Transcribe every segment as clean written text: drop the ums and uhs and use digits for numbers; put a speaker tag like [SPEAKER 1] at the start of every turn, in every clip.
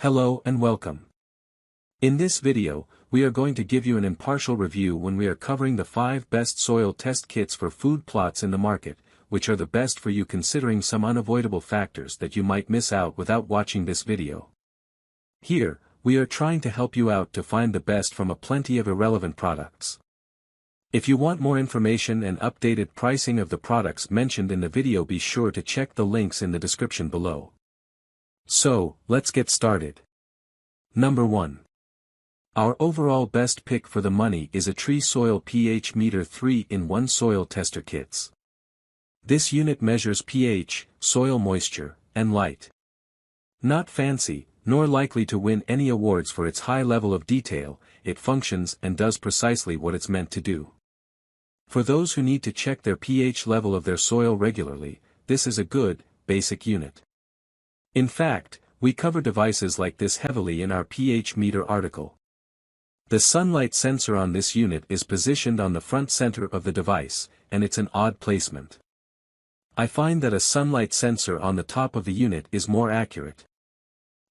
[SPEAKER 1] Hello and welcome. In this video, we are going to give you an impartial review when we are covering the 5 best soil test kits for food plots in the market, which are the best for you considering some unavoidable factors that you might miss out without watching this video. Here, we are trying to help you out to find the best from a plenty of irrelevant products. If you want more information and updated pricing of the products mentioned in the video, be sure to check the links in the description below. So, let's get started. Number 1. Our overall best pick for the money is Atree Soil pH Meter 3-in-1 Soil Tester Kits. This unit measures pH, soil moisture, and light. Not fancy, nor likely to win any awards for its high level of detail, it functions and does precisely what it's meant to do. For those who need to check their pH level of their soil regularly, this is a good, basic unit. In fact, we cover devices like this heavily in our pH meter article. The sunlight sensor on this unit is positioned on the front center of the device, and it's an odd placement. I find that a sunlight sensor on the top of the unit is more accurate.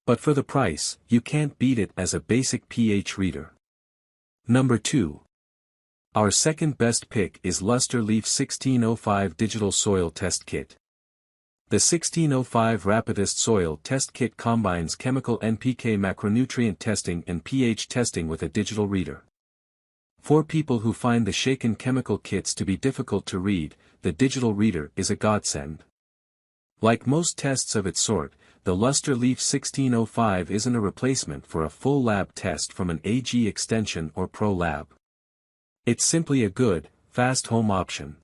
[SPEAKER 1] But for the price, you can't beat it as a basic pH reader. Number 2. Our second best pick is Luster Leaf 1605 Digital Soil Test Kit. The 1605 Rapidest Soil Test Kit combines chemical NPK macronutrient testing and pH testing with a digital reader. For people who find the shaken chemical kits to be difficult to read, the digital reader is a godsend. Like most tests of its sort, the Luster Leaf 1605 isn't a replacement for a full lab test from an AG extension or Pro Lab. It's simply a good, fast home option.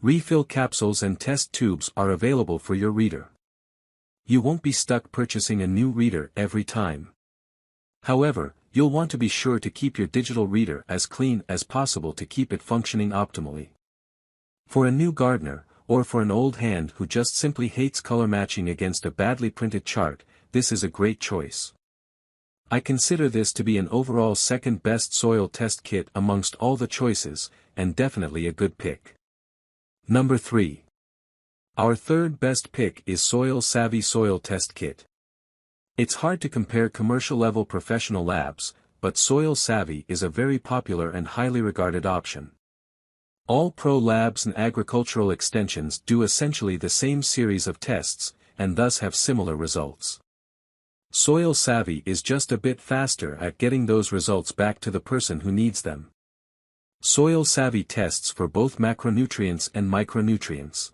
[SPEAKER 1] Refill capsules and test tubes are available for your reader. You won't be stuck purchasing a new reader every time. However, you'll want to be sure to keep your digital reader as clean as possible to keep it functioning optimally. For a new gardener, or for an old hand who just simply hates color matching against a badly printed chart, this is a great choice. I consider this to be an overall second best soil test kit amongst all the choices, and definitely a good pick. Number 3. Our third best pick is Soil Savvy Soil Test Kit. It's hard to compare commercial-level professional labs, but Soil Savvy is a very popular and highly regarded option. All pro labs and agricultural extensions do essentially the same series of tests, and thus have similar results. Soil Savvy is just a bit faster at getting those results back to the person who needs them. Soil Savvy tests for both macronutrients and micronutrients.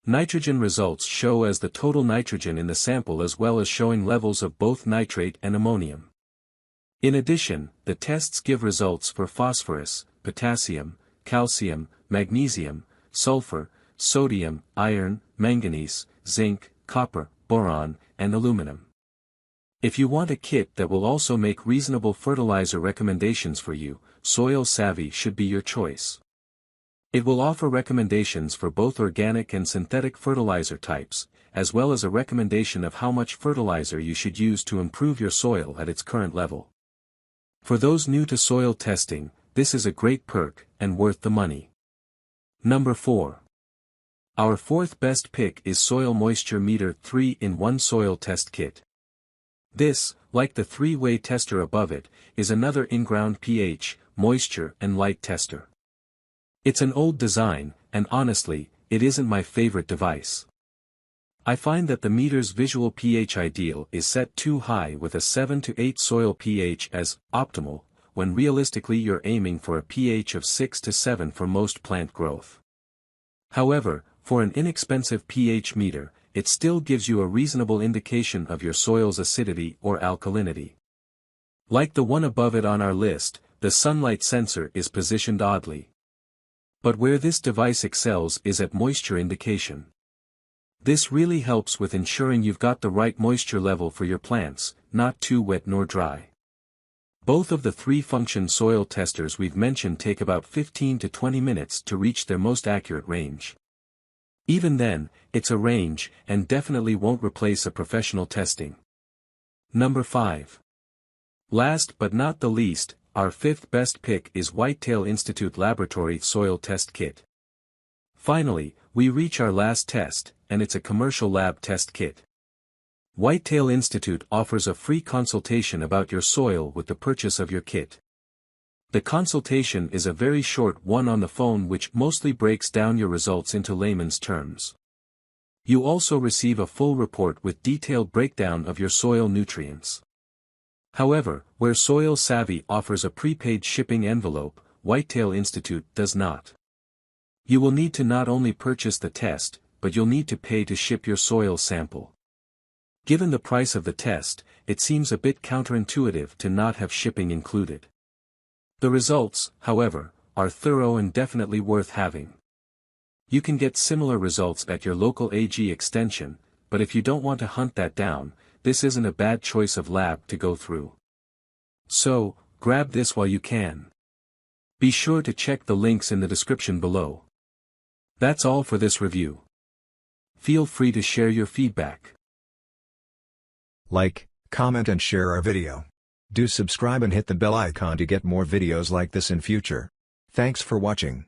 [SPEAKER 1] Nitrogen results show as the total nitrogen in the sample as well as showing levels of both nitrate and ammonium. In addition, the tests give results for phosphorus, potassium, calcium, magnesium, sulfur, sodium, iron, manganese, zinc, copper, boron, and aluminum. If you want a kit that will also make reasonable fertilizer recommendations for you, Soil Savvy should be your choice. It will offer recommendations for both organic and synthetic fertilizer types, as well as a recommendation of how much fertilizer you should use to improve your soil at its current level. For those new to soil testing, this is a great perk, and worth the money. Number 4. Our fourth best pick is Soil Moisture Meter 3-in-1 Soil Test Kit. This, like the 3-way tester above it, is another in-ground pH, moisture and light tester. It's an old design, and honestly, it isn't my favorite device. I find that the meter's visual pH ideal is set too high with a 7 to 8 soil pH as optimal, when realistically you're aiming for a pH of 6 to 7 for most plant growth. However, for an inexpensive pH meter, it still gives you a reasonable indication of your soil's acidity or alkalinity. Like the one above it on our list, the sunlight sensor is positioned oddly. But where this device excels is at moisture indication. This really helps with ensuring you've got the right moisture level for your plants, not too wet nor dry. Both of the 3-function soil testers we've mentioned take about 15 to 20 minutes to reach their most accurate range. Even then, it's a range, and definitely won't replace a professional testing. Number 5. Last but not the least, our fifth best pick is Whitetail Institute Laboratory Soil Test Kit. Finally, we reach our last test, and it's a commercial lab test kit. Whitetail Institute offers a free consultation about your soil with the purchase of your kit. The consultation is a very short one on the phone which mostly breaks down your results into layman's terms. You also receive a full report with detailed breakdown of your soil nutrients. However, where Soil Savvy offers a prepaid shipping envelope, Whitetail Institute does not. You will need to not only purchase the test, but you'll need to pay to ship your soil sample. Given the price of the test, it seems a bit counterintuitive to not have shipping included. The results, however, are thorough and definitely worth having. You can get similar results at your local AG extension, but if you don't want to hunt that down, this isn't a bad choice of lab to go through. So, grab this while you can. Be sure to check the links in the description below. That's all for this review. Feel free to share your feedback.
[SPEAKER 2] Like, comment and share our video. Do subscribe and hit the bell icon to get more videos like this in future. Thanks for watching.